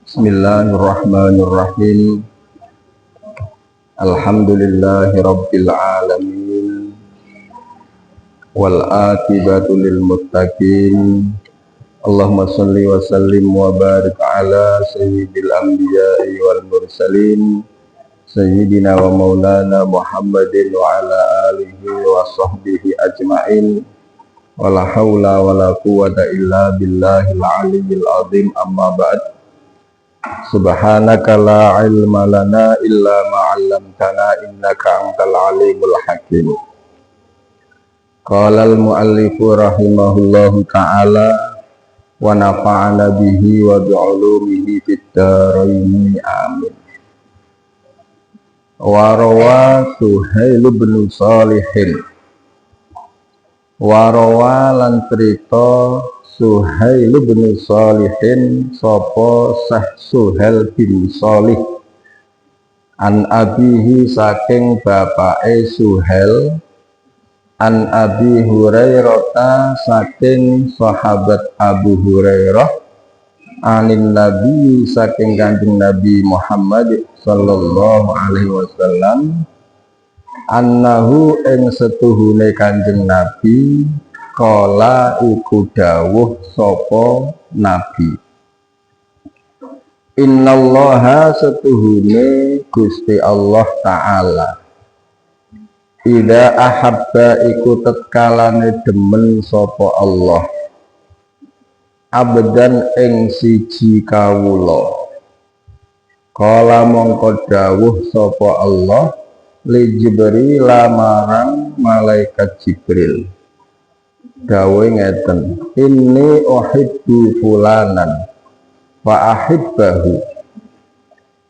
Bismillahirrahmanirrahim. Alhamdulillahi rabbil alamin. Wal akibatu lil muttaqin. Allahumma salli wa sallim wa barik ala sayyidil anbiya'i wal mursalin sayyidina wa maulana Muhammadin wa ala alihi wa sahbihi ajma'in. Wala hawla wala quwwata illa billahil aliyyil azim. Amma ba'd. Subhanaka la ilma lana illa ma 'allamtana innaka antal alimul hakim. Qala al muallifu rahimahullahu ta'ala wa nafa'ana bihi wa bi'ulumihi fid dharain amin. Wa rawa Suhail bin Shalihin. Wa rawa lan cerita Suhail bin Shalihin sapa Syekh Suhail bin Shalih an abihi saking bapake Suhail an Abi Hurairah saking sahabat Abu Hurairah anin Nabi saking Kanjeng Nabi Muhammad sallallahu alaihi wasallam annahu ing setuhune Kanjeng Nabi kala iku dawuh sapa Nabi, innallaha setuhune Gusti Allah Ta'ala ida ahabba iku tetkalane demen sapa Allah abdan ing siji kawula kala mongko dawuh sapa Allah li Jibril marang malaikat Jibril dawe ngeten, inni uhibbu fulanan wa ahibbahu.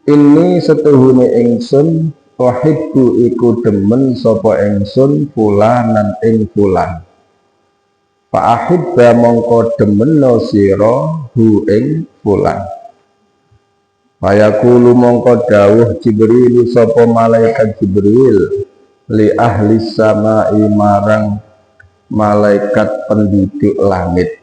Inni setuhune ingsun uhibbu iku demen sapa ingsun fulanan ing fulan. Fa ahibba mongko demeno sira hu ing fulan. Fayaqulu mongko dawuh Jibril sapa malaikat Jibril li ahli samai marang malaikat penduduk langit,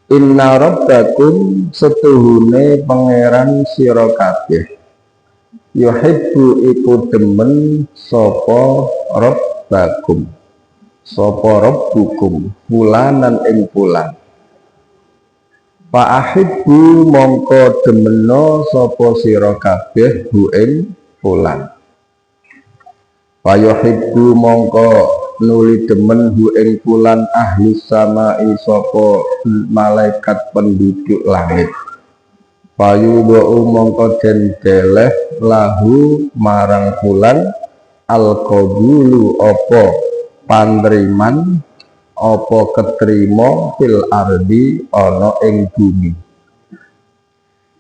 inna rabbakum setuhune pangeran sira kabeh yuhibbu iku demen sapa rabbakum sapa rabbukum fulanan ing fulan. Fa ahibbu mongko demeno sapa sira kabeh hu ing fulan. Fa yuhibbu mongko nuli demen hu ing fulan ahli samai sapa malaikat penduduk langit. Payu do'u mongko den deleh lahu marang fulan al qabulu apa pandriman apa ketrima fil ardi ana ing bumi.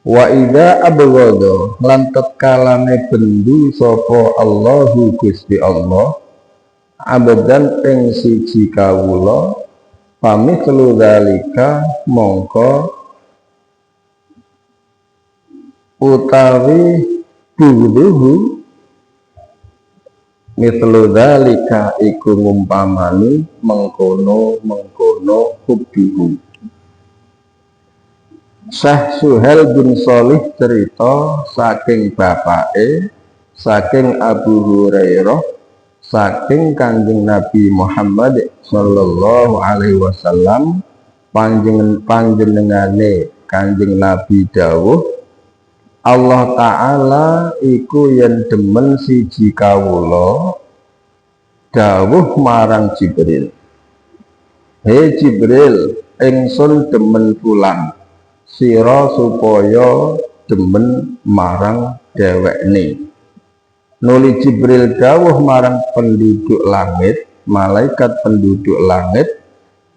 Wa idza abghadha lan tetkalane bendu sapa Allahu Gusti Allah abdan ing siji kawula pamithlu dzalika mongko utawi buduhu mithlu dzalika iku ngumpamani mengkono hubbuhu. Syekh Suhail bin Shalih cerita saking bapake saking Abu Hurairah saking Kanjeng Nabi Muhammad sallallahu alaihi wasallam panjenengane Kanjeng Nabi dawuh Allah Ta'ala iku yen demen siji kawula dawuh marang Jibril, he Jibril ingsun demen fulan sira supaya demen marang dhewekne. Nuli Jibril dawuh marang penduduk langit, malaikat penduduk langit,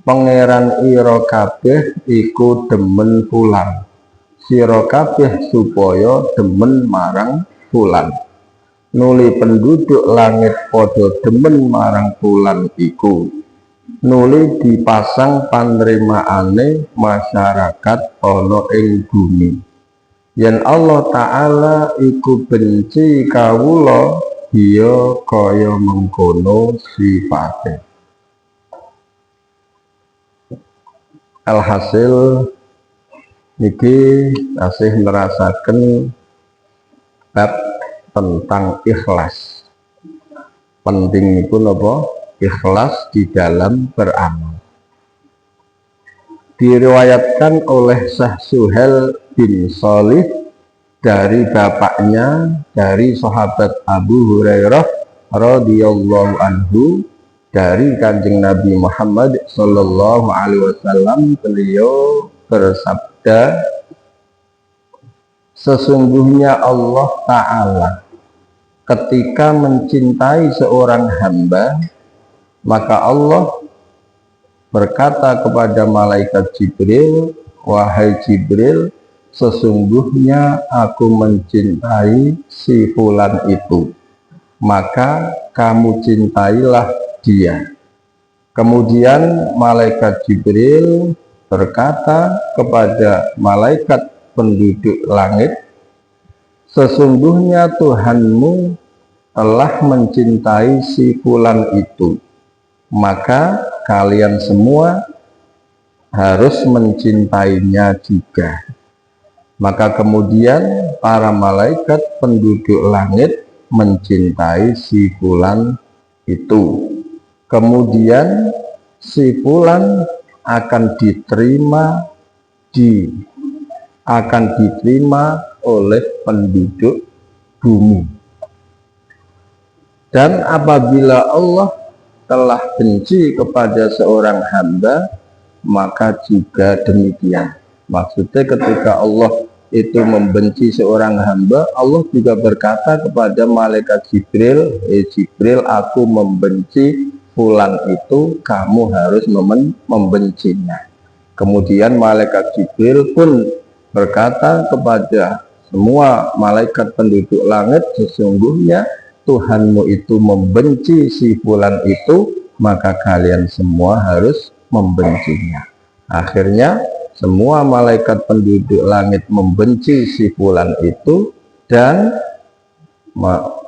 pangeran ira kabeh iku demen fulan. Sira kabeh supaya demen marang fulan. Nuli penduduk langit padha demen marang fulan iku. Nuli dipasang panrimaane masyarakat ana ing bumi. Yen Allah Ta'ala iku benci kawula ya kaya mengkono sifate. Alhasil niki tasih nerasaken bab tentang ikhlas. Pentingipun apa? Ikhlas di dalam beramal. Diriwayatkan oleh Syekh Suhail bin Shalih dari bapaknya, dari sahabat Abu Hurairah radhiyallahu anhu, dari Kanjeng Nabi Muhammad sallallahu alaihi wasallam, beliau bersabda, sesungguhnya Allah Ta'ala ketika mencintai seorang hamba, maka Allah berkata kepada malaikat Jibril, wahai Jibril, sesungguhnya aku mencintai si fulan itu, maka kamu cintailah dia. Kemudian malaikat Jibril berkata kepada malaikat penduduk langit, sesungguhnya Tuhanmu telah mencintai si fulan itu, maka kalian semua harus mencintainya juga. Maka kemudian para malaikat penduduk langit mencintai si fulan itu. Kemudian si fulan akan diterima oleh penduduk bumi. Dan apabila Allah telah benci kepada seorang hamba, maka juga demikian. Maksudnya ketika Allah itu membenci seorang hamba, Allah juga berkata kepada malaikat Jibril, Jibril, aku membenci fulan itu, kamu harus membencinya. Kemudian malaikat Jibril pun berkata kepada semua malaikat penduduk langit, sesungguhnya Tuhanmu itu membenci si fulan itu, maka kalian semua harus membencinya. Akhirnya semua malaikat penduduk langit membenci si fulan itu, dan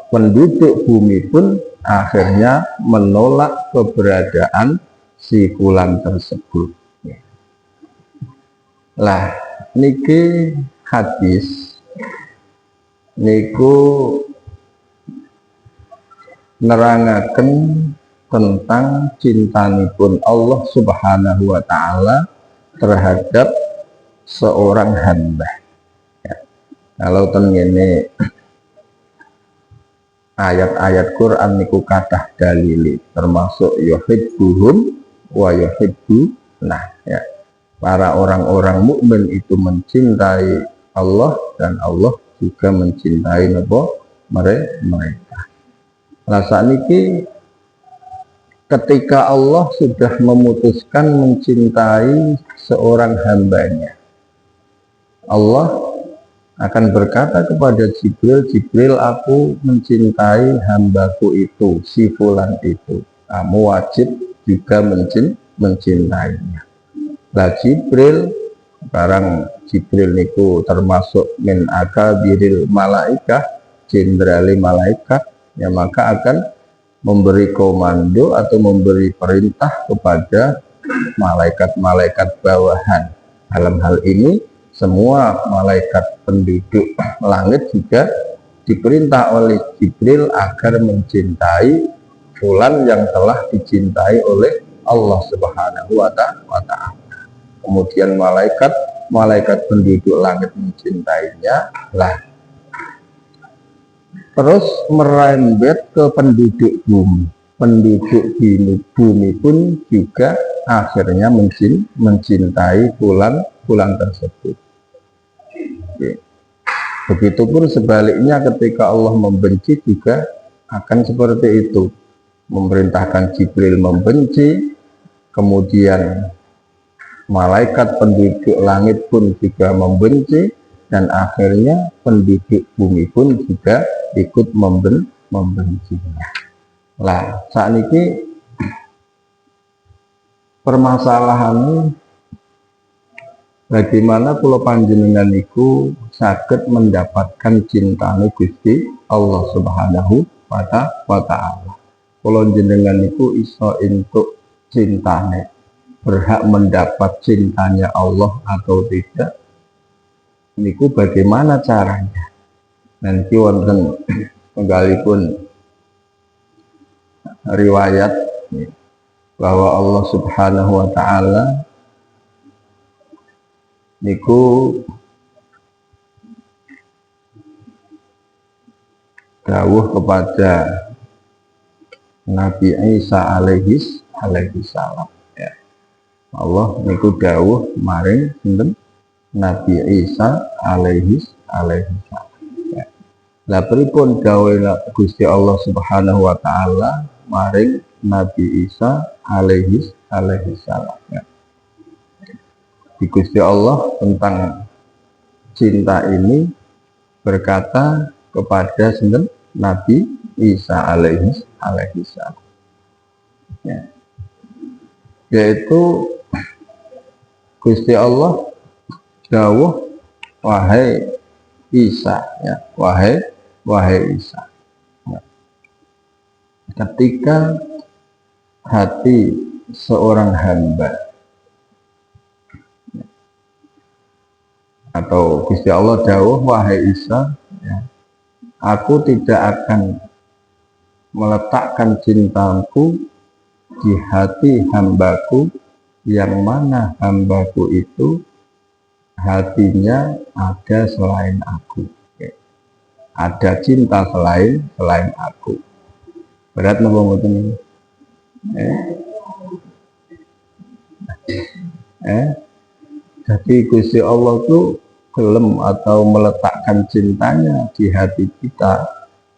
penduduk bumi pun akhirnya menolak keberadaan si fulan tersebut. Lah niki hadis niku nerangaken tentang cintanipun Allah Subhanahu wa Ta'ala terhadap seorang hamba. Ya. Kalau tengene ayat-ayat Quran niku kathah dalili, termasuk yuhibbuhum wa yuhibbunah. Ya. Para orang-orang mukmin itu mencintai Allah, dan Allah juga mencintai mereka. Nah, saat ini ketika Allah sudah memutuskan mencintai seorang hambanya, Allah akan berkata kepada Jibril, Jibril, aku mencintai hambaku itu, si fulan itu, kamu wajib juga mencintainya. Lah Jibril, barang Jibril niku termasuk min akabiril malaikah, jenderali malaikat, ya maka akan memberi komando atau memberi perintah kepada malaikat-malaikat bawahan. Dalam hal ini semua malaikat penduduk langit juga diperintah oleh Jibril agar mencintai fulan yang telah dicintai oleh Allah Subhanahu wa Ta'ala. Kemudian malaikat penduduk langit mencintainya, lah terus merembet ke penduduk bumi. Penduduk bumi pun juga akhirnya mencintai fulan tersebut. Begitupun sebaliknya ketika Allah membenci juga akan seperti itu. Memerintahkan Jibril membenci, kemudian malaikat penduduk langit pun juga membenci, dan akhirnya penduduk bumi pun juga ikut membencinya. Lah saat ini permasalahannya bagaimana kula panjenengan iku saged mendapatkan cintane Gusti Allah Subhanahu wa Ta'ala. Kula jenengan iku iso entuk cintane, berhak mendapat cintanya Allah atau tidak. niku bagaimana caranya. Nanti wonten penggalipun riwayat bahwa Allah Subhanahu wa taala niku dawuh kepada Nabi Isa alaihi salam, ya. Allah niku dawuh maring sinten Nabi Isa alaihi salam, ya. Lah pripun dawuh Gusti Allah Subhanahu wa taala maring Nabi Isa alaihi salam, ya. Di Gusti Allah tentang cinta ini berkata kepada sinten Nabi Isa alaihi salam, ya. Yaitu Gusti Allah dawuh wahai Isa, ya, wahai Isa, ya. Ketika hati seorang hamba, atau Gusti Allah dawuh wahai Isa, ya, aku tidak akan meletakkan cintaku di hati hambaku yang mana hambaku itu hatinya ada selain aku, ya. Ada cinta selain aku. Berat napa mboten ini? Jadi Gusti Allah tuh gelem atau meletakkan cintanya di hati kita.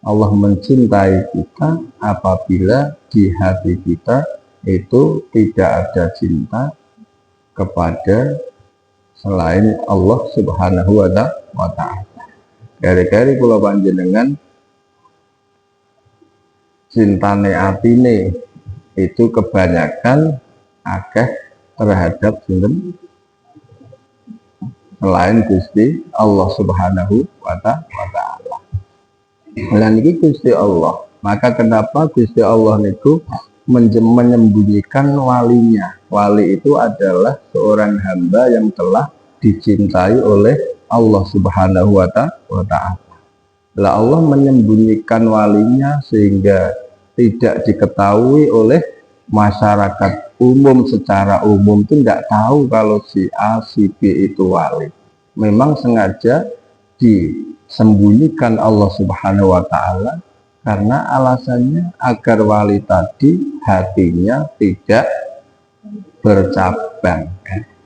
Allah mencintai kita apabila di hati kita itu tidak ada cinta kepada selain Allah Subhanahu wa ta'ala. Kari-kari kula panjenengan cintane atine itu kebanyakan akeh terhadap sinten selain Gusti Allah Subhanahu wa ta'ala. Dan ini Gusti Allah. Maka kenapa Gusti Allah niku menyembunyikan walinya? Wali itu adalah seorang hamba yang telah dicintai oleh Allah Subhanahu wa ta'ala. Lah Allah menyembunyikan walinya sehingga tidak diketahui oleh masyarakat umum. Secara umum itu tidak tahu kalau si A, si B itu wali. Memang sengaja disembunyikan Allah Subhanahu wa ta'ala karena alasannya agar wali tadi hatinya tidak bercabang,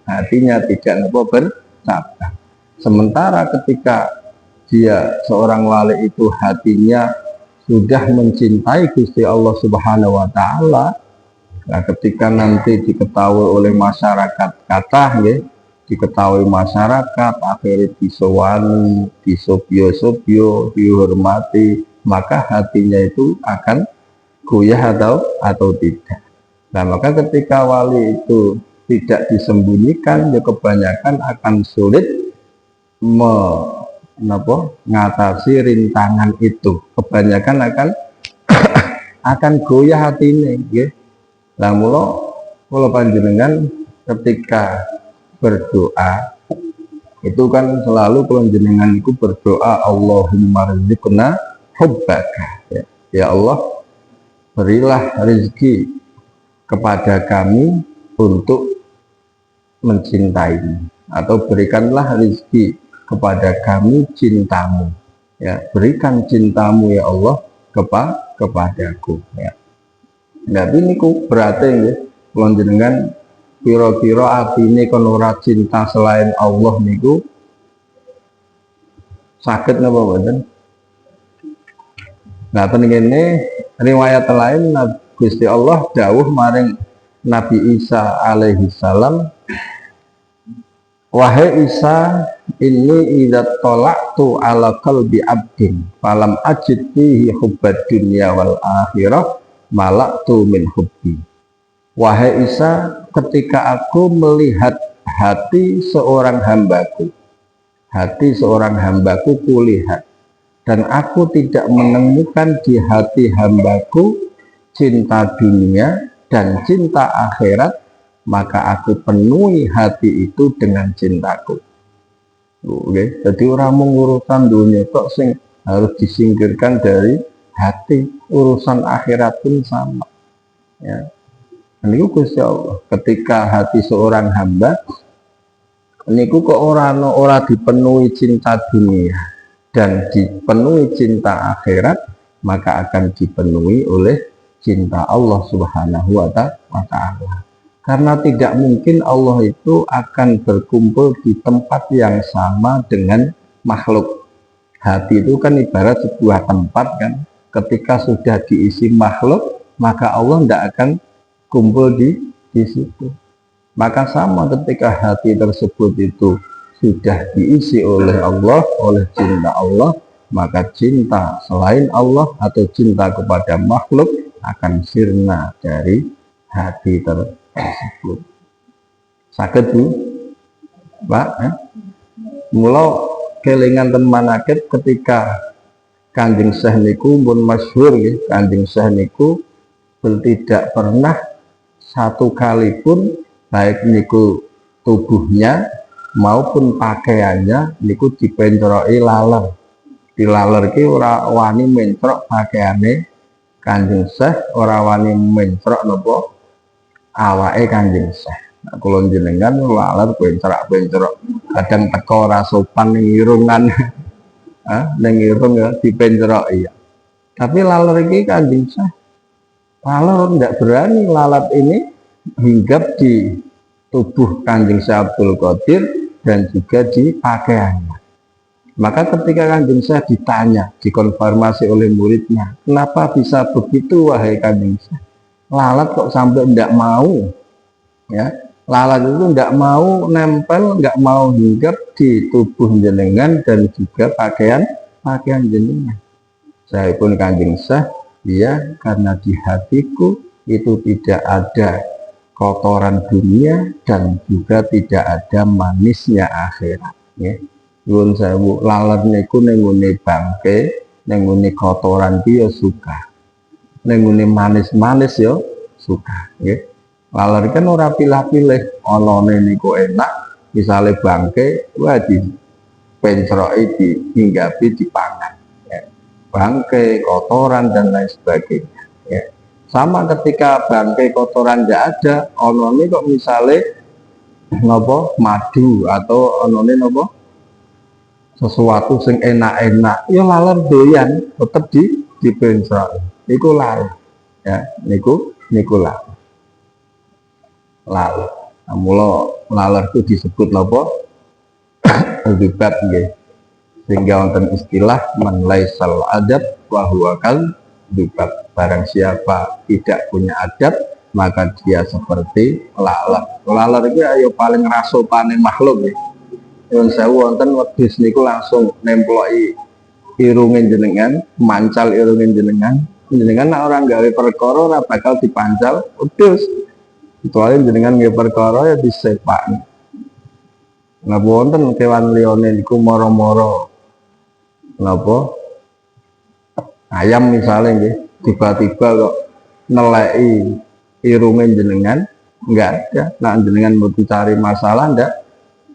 hatinya tidak bercabang. Sementara ketika dia seorang wali itu hatinya sudah mencintai Gusti Allah Subhanahu wa ta'ala, nah ketika nanti diketahui oleh masyarakat diketahui masyarakat, akhirnya disowani, disobyo-sobyo, dihormati, maka hatinya itu akan goyah atau tidak. Nah maka ketika wali itu tidak disembunyikan, ya kebanyakan akan sulit mengatasi rintangan itu. Kebanyakan akan goyah hatinya, ya. Lah mula kula panjenengan ketika berdoa itu kan selalu panjenengan itu berdoa Allahumma rizqna hubbaka, ya. Ya Allah, berilah rezeki kepada kami untuk mencintaimu, atau berikanlah rezeki kepada kami cintamu, ya. Berikan cintamu ya Allah kepadaku, ya. Tapi niku berarti ya panjenengan kira-kira atine kon ora cinta selain Allah niku sakit napa mboten? Nah peningene riwayat lain Gusti Allah dawuh maring Nabi Isa alaihi salam, wahai Isa, inni idza talaqtu ala qalbi abdin falam ajid fihi hubbad dunya wal akhirah malaktu min hubbi. Wahai Isa, ketika aku melihat hati seorang hambaku kulihat, dan aku tidak menemukan di hati hambaku cinta dunia dan cinta akhirat, maka aku penuhi hati itu dengan cintaku. Oke, jadi orang mengurusan dunia kok sing harus disingkirkan dari hati. Urusan akhirat pun sama. Ya, ini Gusti Allah. Ketika hati seorang hamba, niku kok ora dipenuhi cinta dunia dan dipenuhi cinta akhirat, maka akan dipenuhi oleh cinta Allah Subhanahu wa Ta'ala. Karena tidak mungkin Allah itu akan berkumpul di tempat yang sama dengan makhluk. Hati itu kan ibarat sebuah tempat kan. Ketika sudah diisi makhluk, maka Allah tidak akan kumpul di situ. Maka sama ketika hati tersebut itu sudah diisi oleh Allah, oleh cinta Allah, maka cinta selain Allah atau cinta kepada makhluk akan sirna dari hati tersebut. Sakit Bu, Pak. Mula kelingan ten manakib ketika Kanjeng Syekh niku pun masyhur nggih, Kanjeng Syekh niku tidak pernah satu kali pun baik niku tubuhnya maupun pakaiannya niku dipenceroki laler. Dilaler ki ora wani mencrok pakaiane Kanjeng Syekh, ora wani mencrok napa awake Kanjeng Syekh. Nah, kula jenengan laler bencerak-bencerok kadang teko ora sopan ning irungan. Ning irung ya dipenceroki ya. Tapi laler iki Kanjeng Syekh laler ndak berani lalat ini hinggap di tubuh Kanjeng Syekh Abdul Qadir dan juga di pakaiannya. Maka ketika Kanjeng Syekh ditanya, dikonfirmasi oleh muridnya, kenapa bisa begitu wahai Kanjeng Syekh? Lalat kok sampai tidak mau, ya? Lalat itu tidak mau nempel, nggak mau hinggap di tubuh jenengan dan juga pakaian jenengan. Saya pun Kanjeng Syekh, ya karena di hatiku itu tidak ada kotoran dunia dan juga tidak ada manisnya akhirat. Ya. Yun sewu lalat niku nengune bangke, nengune kotoran dia suka. Nengune manis-manis yo suka, nggih. Laler kan ora pilih-pilih, anane niku enak, misale bangke wah di pencroki dihinggapi dipangan. Ya. Bangke, kotoran dan lain sebagainya. Ya. Sama ketika bangke kotoran tidak ada, anane kok misale napa madu atau anane napa sesuatu sing enak-enak, ya laler doyan tetep dipencroki. Niku laler. Ya, niku laler. Laler. Mula laler itu disebut napa? Dubat nggih. Sehingga wonten istilah man laisal adab wa huwa kal dubat. Barang siapa tidak punya adab, maka dia seperti laler. Laler itu ayo paling rasopane makhluk nggih. Nyuwun sewu wonten wedhus niku langsung nemploki irungin jenengan, mancal irungin jenengan. Jenengan nek ora gawe perkara ora bakal dipancal wedhus. Kecuali jenengan gawe perkara ya disepak. Nah wonten kewan liyane niku moro-moro napa? Ayam misalnya nggih, tiba-tiba kok neleki irungin jenengan, enggak ada. Nah jenengan mau cari masalah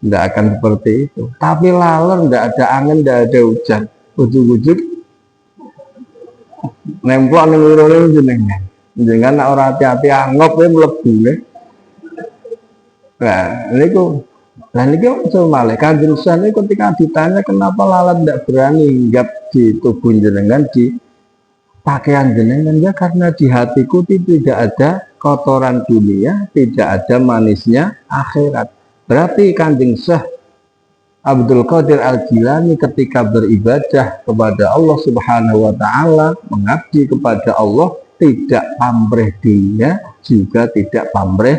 ndak akan seperti itu. Tapi laler ndak ada angin, ndak ada hujan. Ujug-ujug nemplok ning irunge jenengan. Jenengan nek ora hati-hati angop e mlebu nggih. Nah, niki maksud malih Kanjeng Syekh ketika ditanya kenapa lalat ndak berani hinggap di tubuh jenengan, di pakaian jenengan, ya karena di hatiku tidak ada kotoran dunia, tidak ada manisnya akhirat. Berarti Kanjeng Syekh Abdul Qadir Al-Jilani ketika beribadah kepada Allah Subhanahu wa Ta'ala, mengabdi kepada Allah, tidak pamrih dunia, juga tidak pamrih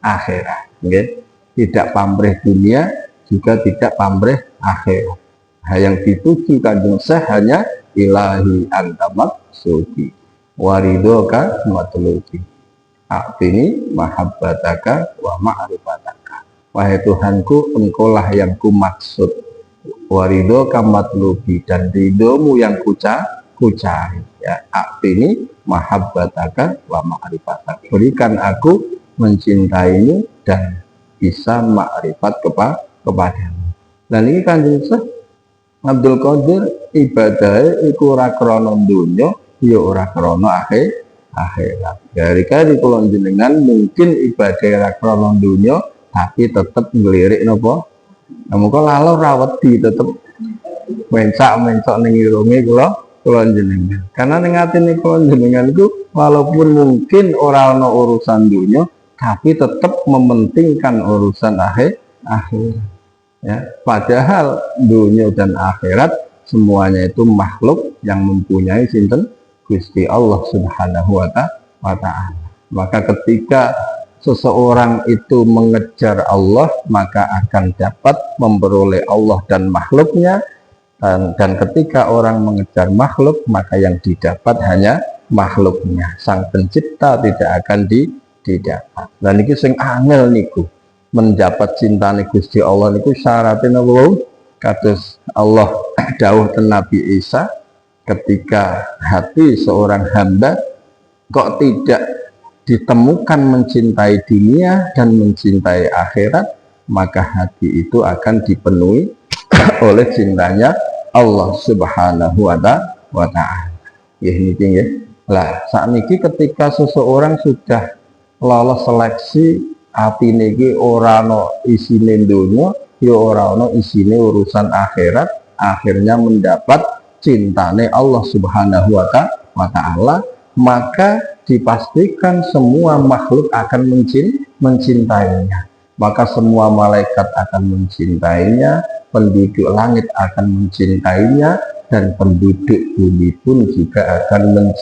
akhirat. Okay? Tidak pamrih dunia, juga tidak pamrih akhirat. Yang dituju Kanjeng Syekh hanya ilahi anta maksudi waridoka matlubi a'tini mahabbataka wa ma'rifataka. Wahai Tuhanku, engkaulah yang ku maksud, warido kamatlubi, dan ridhomu yang kucari. Ya, a'tini mahabbataka wa ma'rifataka. Berikan aku mencintaimu dan bisa makrifat kepadamu. Dan ini Kanjeng Syekh Abdul Qadir ibadahnya iku ora krana donya ya ora krana akhirat. Dari kula jenengan mungkin ibadah ora krana donya tapi tetep nglirik napa? Muga lalu rawedi tetep mencak-mencok ning irunge kula jenengan. Karena ning atine kula jenengan iku walaupun mungkin ora ana urusan donya tapi tetep mementingkan urusan akhirat. Ya, padahal dunia dan akhirat semuanya itu makhluk yang mempunyai sinten Gusti Allah Subhanahu wa Ta'ala. Maka ketika seseorang itu mengejar Allah, maka akan dapat memperoleh Allah dan makhluknya, dan ketika orang mengejar makhluk, maka yang didapat hanya makhluknya. Sang pencipta tidak akan didapat. Dan ini sing angel niku. Mendapat cintane Gusti Allah niku syaratnya napa? Kados Allah dawuh ten Nabi Isa, ketika hati seorang hamba kok tidak ditemukan mencintai dunia dan mencintai akhirat, maka hati itu akan dipenuhi oleh cintanya Allah Subhanahu wa Ta'ala. Nggih nggih. Lah sakniki ketika seseorang sudah lolos seleksi atine iki ora ana isine donya ya ora ana isine urusan akhirat, akhirnya mendapat cintane Allah Subhanahu wa Ta'ala, maka dipastikan semua makhluk akan mencintainya, maka semua malaikat akan mencintainya, penduduk langit akan mencintainya, dan penduduk bumi pun juga akan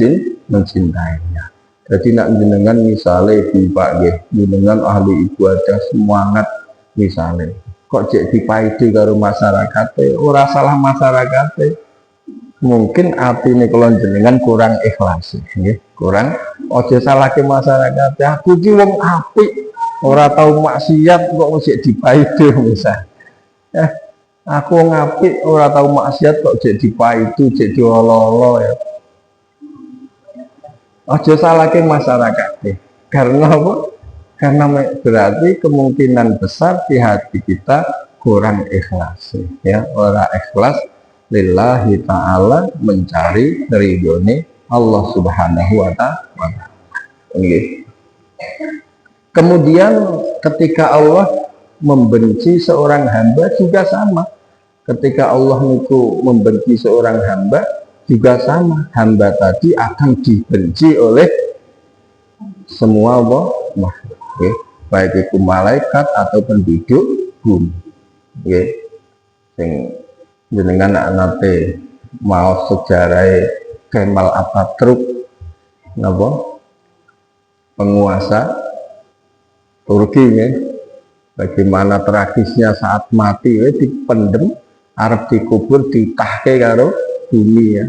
mencintainya. Jadi nak jenengan misalnya Pak nggih, jenengan ahli ibadah semangat misalnya, kok cek dipaidi karo masyarakat, ora salah masyarakat, mungkin atine kula jenengan kurang ikhlas, nggih, kurang. Ojo salahke masyarakat, aku ki wong apik, ora tau maksiat kok cek dipaidi misal. Aku wong apik, ora tau maksiat kok cek dipaidi, cek diolo-olo ya. Ojo salahke masyarakat, karena apa? Karena berarti kemungkinan besar di hati kita kurang ikhlas, ya, orang ikhlas lillahi ta'ala, mencari ridhone Allah Subhanahu wa Ta'ala. Kemudian ketika Allah membenci seorang hamba juga sama. Ketika Allah niku membenci seorang hamba juga sama, hamba tadi akan dibenci oleh semua makhluk, baik itu malaikat atau penduduk bumi. Sing jenengan nate mau sejarah Kemal Atatürk, napa penguasa Turki, bagaimana tragisnya saat mati dipendem, arep dikubur ditahke karo bumi, ya,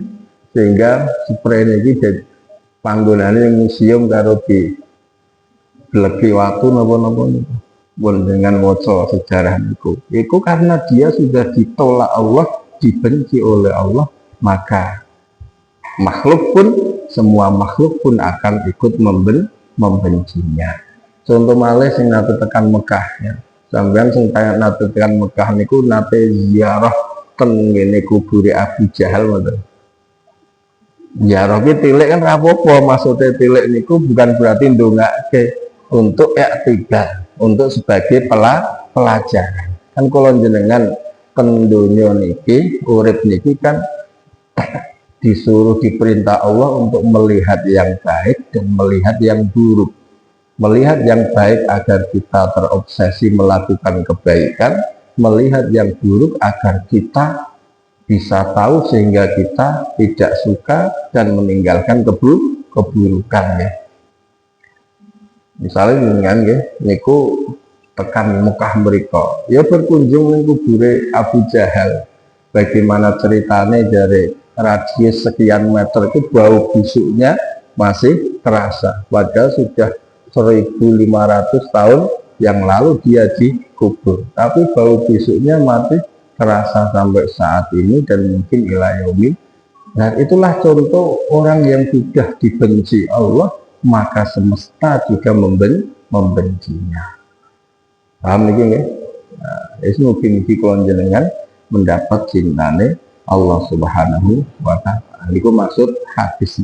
sehingga sprene iki dadi panggonane museum karo di belegi watu napa-napa niku. Pun dengan waca sejarah niku. Iku karena dia sudah ditolak Allah, dibenci oleh Allah, maka makhluk pun, semua makhluk pun akan ikut membencinya. Contoh malih sing nate tekan Mekah, ya. Sampeyan sing nate tekan Mekah niku nate ziarah ten ngene kubure Abu Jahal ngoten. Ziarah ki tilik kan rapopo, maksudnya tilik niku bukan berarti ndongake, untuk i'tidal, untuk sebagai pelajaran. Kan kula jenengan ten donya niki urip niki kan disuruh, diperintah Allah untuk melihat yang baik dan melihat yang buruk. Melihat yang baik agar kita terobsesi melakukan kebaikan, melihat yang buruk agar kita bisa tahu sehingga kita tidak suka dan meninggalkan keburukan, ya. Misalnya dengan niku tekan Mekah mereka, ya berkunjung ning kubure Abu Jahal. Bagaimana ceritanya dari radius sekian meter itu bau busuknya masih terasa, padahal sudah 1500 tahun yang lalu dia dikubur, tapi bau busuknya masih terasa sampai saat ini dan mungkin ila yaumil. Nah, itulah contoh orang yang sudah dibenci Allah, maka semesta juga membencinya. Paham ini, ya? Itu mugi-mugi kula jenengan mendapat cintane Allah Subhanahu wa taala. Niku maksud hadis.